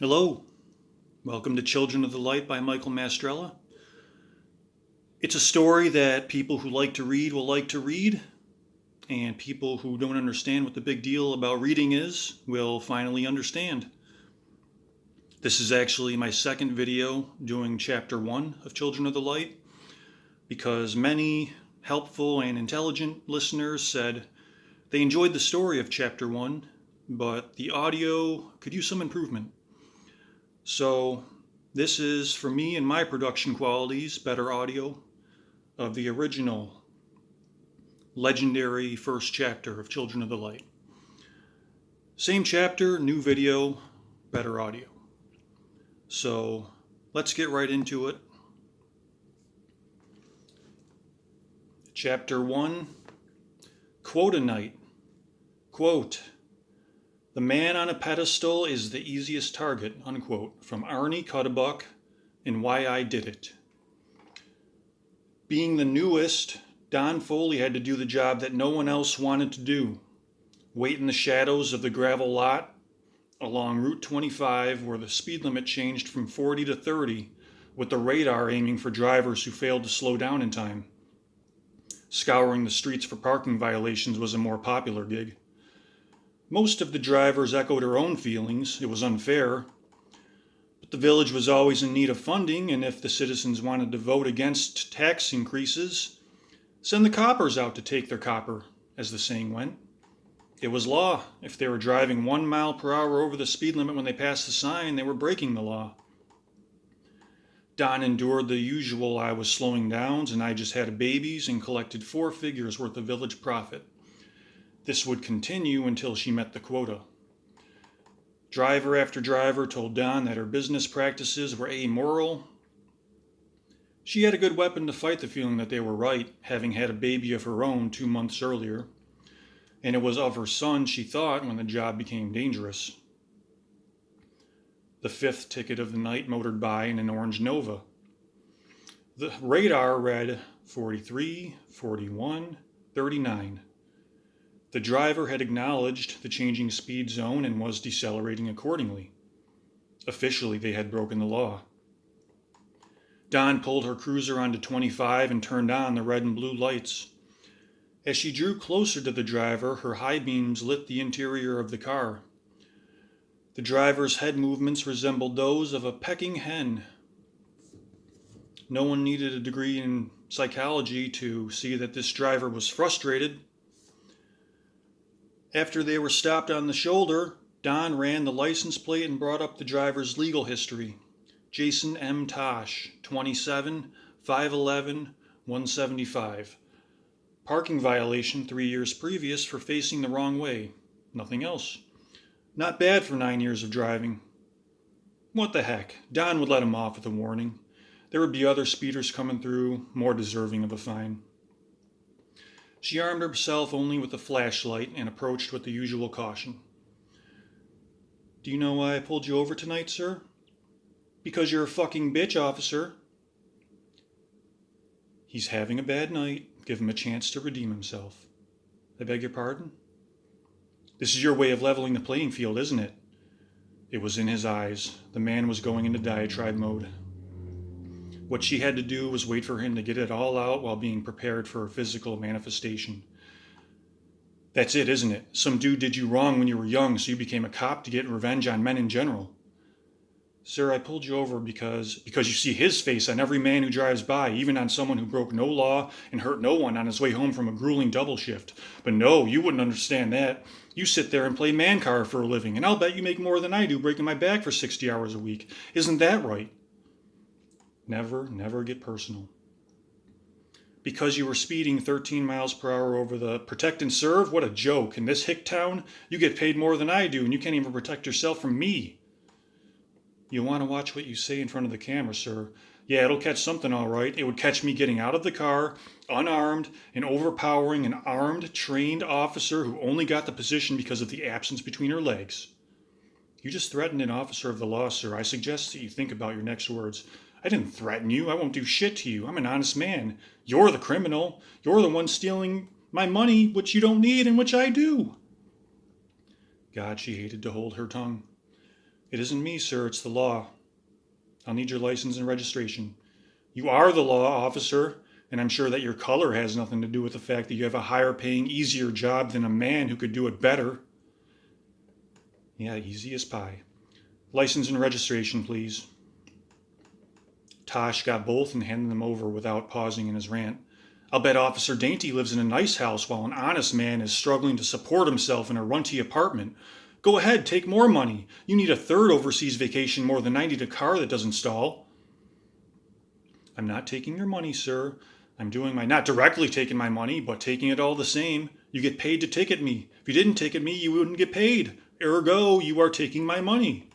Hello, welcome to Children of the Light by Michael Mastrella. It's a story that people who like to read will like to read, and people who don't understand what the big deal about reading is will finally understand. This is actually my second video doing Chapter 1 of Children of the Light, because many helpful and intelligent listeners said they enjoyed the story of Chapter 1, but the audio could use some improvement. So this is, for me and my production qualities, better audio of the original legendary first chapter of Children of the Light. Same chapter, new video, better audio. So let's get right into it. Chapter 1, Quota Night. Quote, "The man on a pedestal is the easiest target," unquote, from Arnie Cuddebuck in Why I Did It. Being the newest, Don Foley had to do the job that no one else wanted to do. Wait in the shadows of the gravel lot along Route 25 where the speed limit changed from 40 to 30 with the radar aiming for drivers who failed to slow down in time. Scouring the streets for parking violations was a more popular gig. Most of the drivers echoed her own feelings. It was unfair. But the village was always in need of funding, and if the citizens wanted to vote against tax increases, send the coppers out to take their copper, as the saying went. It was law. If they were driving 1 mile per hour over the speed limit when they passed the sign, they were breaking the law. Don endured the usual "I was slowing downs and I just had babies" and collected 4 figures worth of village profit. This would continue until she met the quota. Driver after driver told Don that her business practices were amoral. She had a good weapon to fight the feeling that they were right, having had a baby of her own 2 months earlier. And it was of her son she thought when the job became dangerous. The 5th ticket of the night motored by in an orange Nova. The radar read 43, 41, 39. The driver had acknowledged the changing speed zone and was decelerating accordingly. Officially, they had broken the law. Don pulled her cruiser onto 25 and turned on the red and blue lights. As she drew closer to the driver, her high beams lit the interior of the car. The driver's head movements resembled those of a pecking hen. No one needed a degree in psychology to see that this driver was frustrated. After they were stopped on the shoulder, Don ran the license plate and brought up the driver's legal history. Jason M. Tosh, 27, 5'11", 175. Parking violation 3 years previous for facing the wrong way. Nothing else. Not bad for 9 years of driving. What the heck? Don would let him off with a warning. There would be other speeders coming through, more deserving of a fine. She armed herself only with a flashlight and approached with the usual caution. "Do you know why I pulled you over tonight, sir?" "Because you're a fucking bitch, officer." "He's having a bad night. Give him a chance to redeem himself." "I beg your pardon?" "This is your way of leveling the playing field, isn't it?" It was in his eyes. The man was going into diatribe mode. What she had to do was wait for him to get it all out while being prepared for a physical manifestation. "That's it, isn't it? Some dude did you wrong when you were young, so you became a cop to get revenge on men in general." "Sir, I pulled you over because you see his face on every man who drives by, even on someone who broke no law and hurt no one on his way home from a grueling double shift. But no, you wouldn't understand that. You sit there and play man car for a living, and I'll bet you make more than I do breaking my back for 60 hours a week. Isn't that right?" Never get personal. "Because you were speeding 13 miles per hour over the protect and serve? What a joke. In this hick town, you get paid more than I do, and you can't even protect yourself from me." "You'll want to watch what you say in front of the camera, sir." "Yeah, it'll catch something all right. It would catch me getting out of the car, unarmed, and overpowering an armed, trained officer who only got the position because of the absence between her legs." "You just threatened an officer of the law, sir. I suggest that you think about your next words." "I didn't threaten you. I won't do shit to you. I'm an honest man. You're the criminal. You're the one stealing my money, which you don't need and which I do." God, she hated to hold her tongue. It isn't me, sir, it's the law. I'll need your license and registration. You are the law, officer, and I'm sure that your color has nothing to do with the fact that you have a higher paying, easier job than a man who could do it better. Yeah, easy as pie. License and registration, please. Tosh got both and handed them over without pausing in his rant. I'll bet Officer Dainty lives in a nice house while an honest man is struggling to support himself in a runty apartment. Go ahead, take more money. You need a third overseas vacation more than I need a car that doesn't stall. I'm not taking your money, sir. I'm doing my, not directly taking my money, but taking it all the same. You get paid to ticket me. If you didn't ticket me, you wouldn't get paid. Ergo, you are taking my money.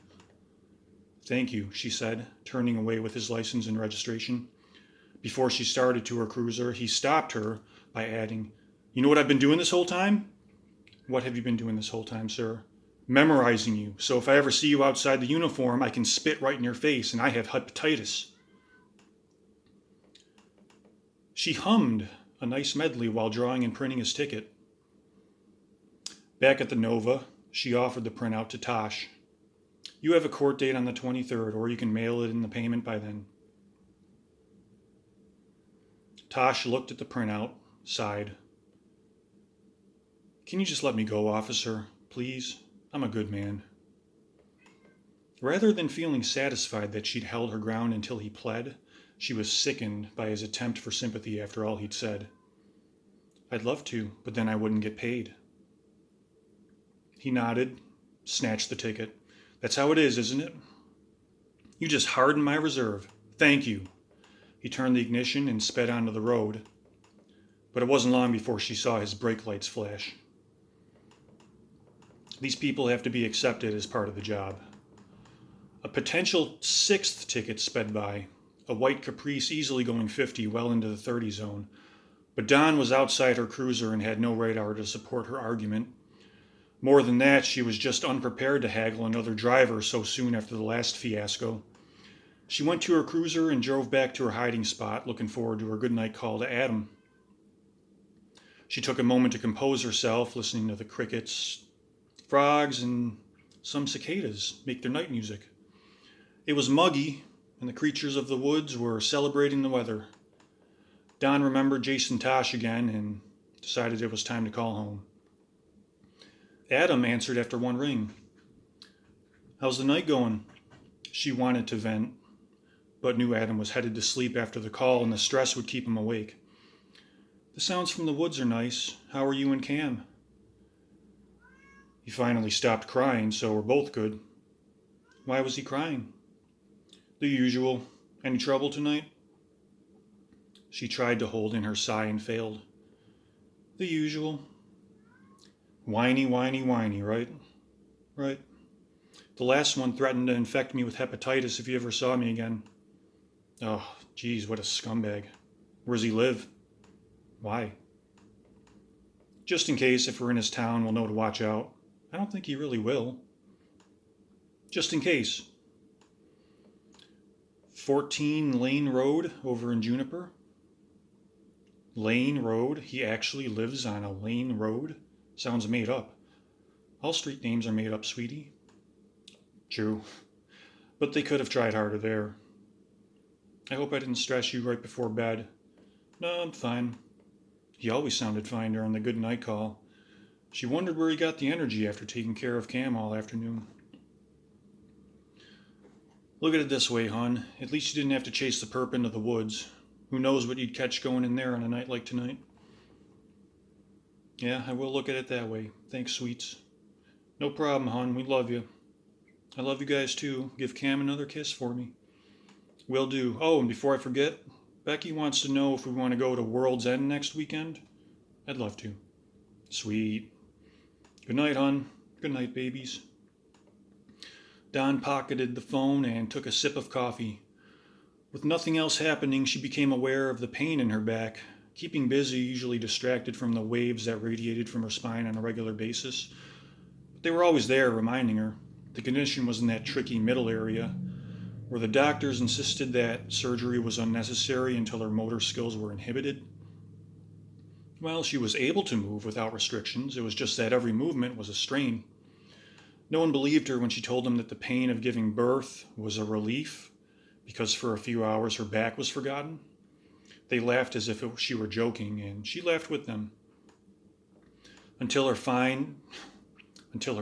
Thank you, she said, turning away with his license and registration. Before she started to her cruiser, he stopped her by adding, You know what I've been doing this whole time? What have you been doing this whole time, sir? Memorizing you, so if I ever see you outside the uniform, I can spit right in your face, and I have hepatitis. She hummed a nice medley while drawing and printing his ticket. Back at the Nova, she offered the printout to Tosh. You have a court date on the 23rd, or you can mail it in the payment by then. Tosh looked at the printout, sighed. Can you just let me go, officer, please? I'm a good man. Rather than feeling satisfied that she'd held her ground until he pled, she was sickened by his attempt for sympathy after all he'd said. I'd love to, but then I wouldn't get paid. He nodded, snatched the ticket. That's how it is, isn't it? You just hardened my reserve. Thank you. He turned the ignition and sped onto the road. But it wasn't long before she saw his brake lights flash. These people have to be accepted as part of the job. A potential sixth ticket sped by, a white Caprice easily going 50 well into the 30 zone. But Dawn was outside her cruiser and had no radar to support her argument. More than that, she was just unprepared to haggle another driver so soon after the last fiasco. She went to her cruiser and drove back to her hiding spot, looking forward to her goodnight call to Adam. She took a moment to compose herself, listening to the crickets, frogs, and some cicadas make their night music. It was muggy, and the creatures of the woods were celebrating the weather. Don remembered Jason Tosh again and decided it was time to call home. Adam answered after one ring. How's the night going? She wanted to vent, but knew Adam was headed to sleep after the call and the stress would keep him awake. The sounds from the woods are nice. How are you and Cam? He finally stopped crying, so we're both good. Why was he crying? The usual. Any trouble tonight? She tried to hold in her sigh and failed. The usual. Whiny, whiny, whiny, right? Right. The last one threatened to infect me with hepatitis if he ever saw me again. Oh, geez, what a scumbag. Where's he live? Why? Just in case, if we're in his town, we'll know to watch out. I don't think he really will. Just in case. 14 Lane Road over in Juniper? Lane Road? He actually lives on a Lane Road? Sounds made up. All street names are made up, sweetie. True. But they could have tried harder there. I hope I didn't stress you right before bed. No, I'm fine. He always sounded fine during the good night call. She wondered where he got the energy after taking care of Cam all afternoon. Look at it this way, hon. At least you didn't have to chase the perp into the woods. Who knows what you'd catch going in there on a night like tonight? Yeah, I will look at it that way. Thanks, sweets. No problem, hon. We love you. I love you guys, too. Give Cam another kiss for me. Will do. Oh, and before I forget, Becky wants to know if we want to go to World's End next weekend. I'd love to. Sweet. Good night, hon. Good night, babies. Dawn pocketed the phone and took a sip of coffee. With nothing else happening, she became aware of the pain in her back. Keeping busy usually distracted from the waves that radiated from her spine on a regular basis. But they were always there, reminding her. The condition was in that tricky middle area, where the doctors insisted that surgery was unnecessary until her motor skills were inhibited. Well, she was able to move without restrictions. It was just that every movement was a strain. No one believed her when she told them that the pain of giving birth was a relief because for a few hours her back was forgotten. They laughed as if she were joking, and she laughed with them. Until her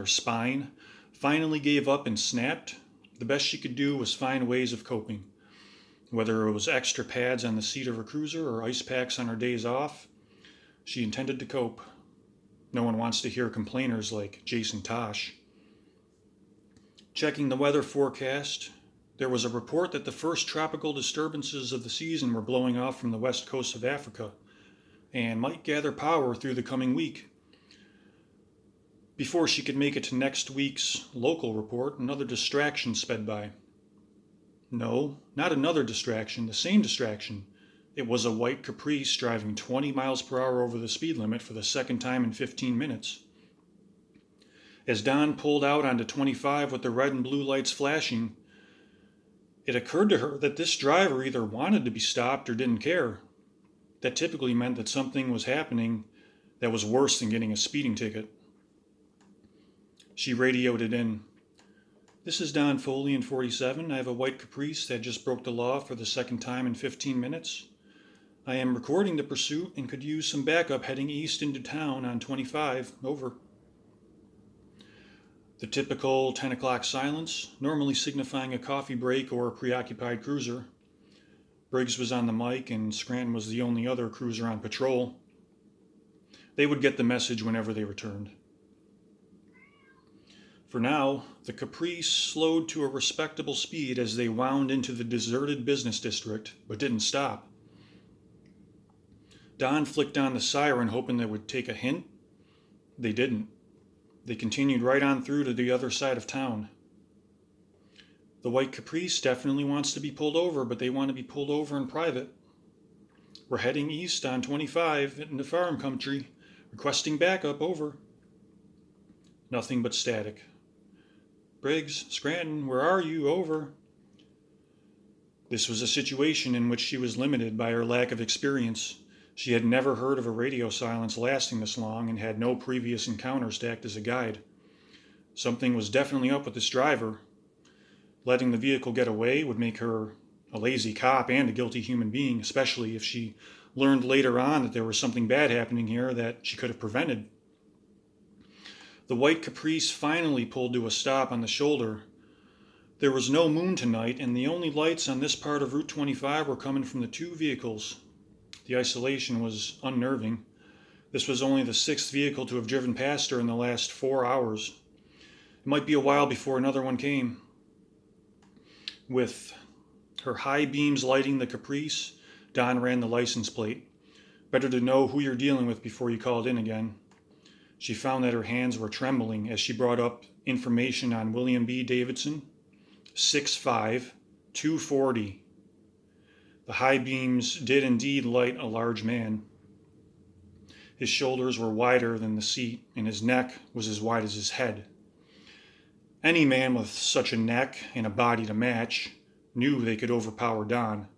spine finally gave up and snapped, the best she could do was find ways of coping. Whether it was extra pads on the seat of her cruiser or ice packs on her days off, she intended to cope. No one wants to hear complainers like Jason Tosh. Checking the weather forecast, there was a report that the first tropical disturbances of the season were blowing off from the west coast of Africa and might gather power through the coming week. Before she could make it to next week's local report, another distraction sped by. No, not another distraction, the same distraction. It was a white Caprice driving 20 miles per hour over the speed limit for the second time in 15 minutes. As Dawn pulled out onto 25 with the red and blue lights flashing, it occurred to her that this driver either wanted to be stopped or didn't care. That typically meant that something was happening that was worse than getting a speeding ticket. She radioed it in. "This is Don Foley in 47. I have a white Caprice that just broke the law for the second time in 15 minutes. I am recording the pursuit and could use some backup heading east into town on 25. Over." The typical 10 o'clock silence, normally signifying a coffee break or a preoccupied cruiser. Briggs was on the mic and Scranton was the only other cruiser on patrol. They would get the message whenever they returned. For now, the Caprice slowed to a respectable speed as they wound into the deserted business district, but didn't stop. Don flicked on the siren, hoping they would take a hint. They didn't. They continued right on through to the other side of town. The white Caprice definitely wants to be pulled over, but they want to be pulled over in private. "We're heading east on 25 into farm country, requesting backup. Over." Nothing but static. "Briggs, Scranton, where are you? Over." This was a situation in which she was limited by her lack of experience. She had never heard of a radio silence lasting this long and had no previous encounters to act as a guide. Something was definitely up with this driver. Letting the vehicle get away would make her a lazy cop and a guilty human being, especially if she learned later on that there was something bad happening here that she could have prevented. The white Caprice finally pulled to a stop on the shoulder. There was no moon tonight, and the only lights on this part of Route 25 were coming from the two vehicles. The isolation was unnerving. This was only the sixth vehicle to have driven past her in the last 4 hours. It might be a while before another one came. With her high beams lighting the Caprice, Don ran the license plate. Better to know who you're dealing with before you call it in again. She found that her hands were trembling as she brought up information on William B. Davidson, 6'5", 240. The high beams did indeed light a large man. His shoulders were wider than the seat, and his neck was as wide as his head. Any man with such a neck and a body to match knew they could overpower Don.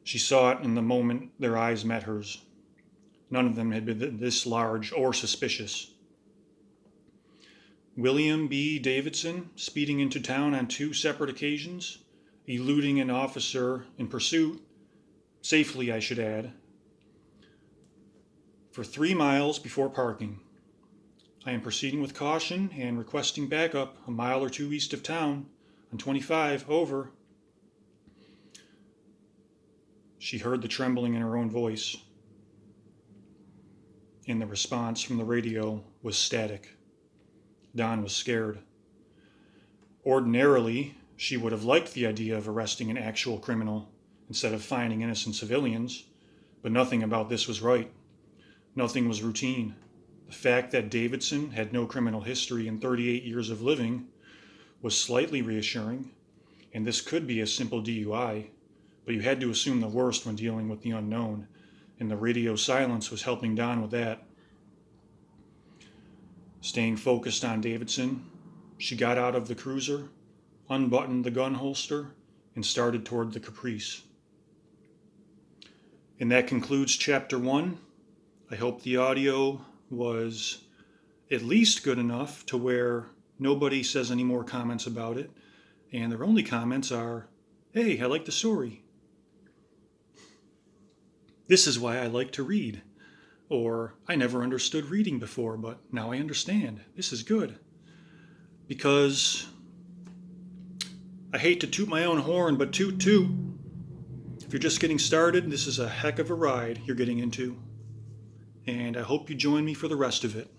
She saw it in the moment their eyes met hers. None of them had been this large or suspicious. William B. Davidson, speeding into town on 2 separate occasions, eluding an officer in pursuit, safely I should add, for 3 miles before parking. I am proceeding with caution and requesting backup a mile or 2 east of town on 25. Over. She heard the trembling in her own voice, and the response from the radio was static. Don was scared. Ordinarily, she would have liked the idea of arresting an actual criminal instead of finding innocent civilians, but nothing about this was right. Nothing was routine. The fact that Davidson had no criminal history in 38 years of living was slightly reassuring, and this could be a simple DUI, but you had to assume the worst when dealing with the unknown, and the radio silence was helping Don with that. Staying focused on Davidson, she got out of the cruiser, unbuttoned the gun holster, and started toward the Caprice. And that concludes Chapter 1. I hope the audio was at least good enough to where Nobody says any more comments about it, and their only comments are, "Hey, I like the story." "This is why I like to read." Or, "I never understood reading before, but now I understand. This is good." Because I hate to toot my own horn, but toot toot. If you're just getting started, this is a heck of a ride you're getting into. And I hope you join me for the rest of it.